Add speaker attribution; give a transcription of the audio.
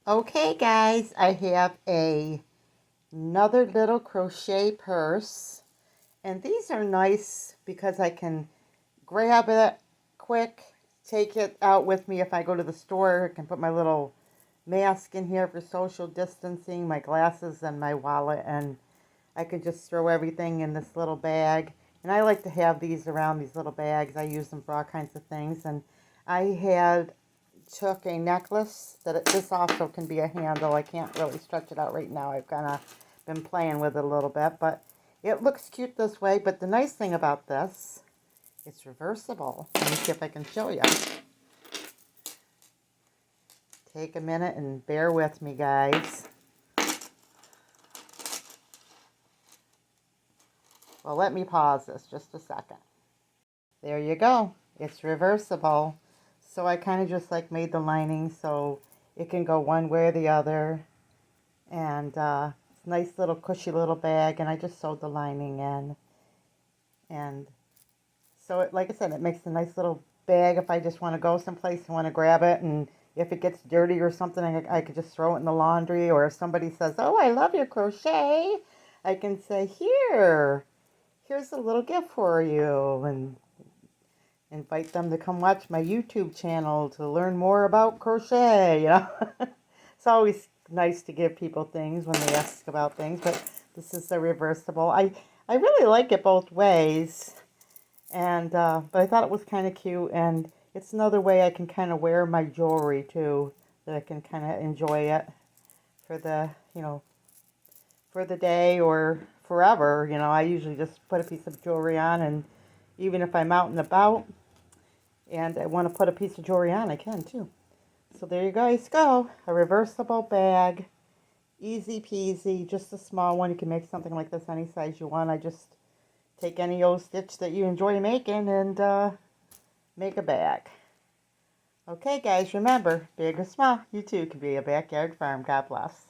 Speaker 1: Okay guys, I have another little crochet purse, and these are nice because I can grab it quick, take it out with me if I go to the store. I can put my little mask in here for social distancing, my glasses and my wallet, and I can just throw everything in this little bag. And I like to have these around, these little bags. I use them for all kinds of things. And I took a necklace this also can be a handle. I can't really stretch it out right now. I've kind of been playing with it a little bit, but it looks cute this way. But the nice thing about this, it's reversible. Let me see if I can show you. Take a minute and bear with me, guys. Well, let me pause this just a second. There you go. It's reversible. So I kind of just like made the lining so it can go one way or the other. And it's a nice little cushy little bag, and I just sewed the lining in. And so like I said, it makes a nice little bag if I just want to go someplace and want to grab it. And if it gets dirty or something, I could just throw it in the laundry. Or if somebody says, "Oh, I love your crochet," I can say, here's a little gift for you, and invite them to come watch my YouTube channel to learn more about crochet. It's always nice to give people things when they ask about things, but this is the reversible. I really like it both ways, and but I thought it was kind of cute, and it's another way I can kind of wear my jewelry too, that I can kind of enjoy it for the day or forever. I usually just put a piece of jewelry on, and even if I'm out and about and I want to put a piece of jewelry on, I can too. So there you guys go. A reversible bag. Easy peasy. Just a small one. You can make something like this any size you want. I just take any old stitch that you enjoy making and make a bag. Okay guys, remember, big or small, you too can be a backyard farm. God bless.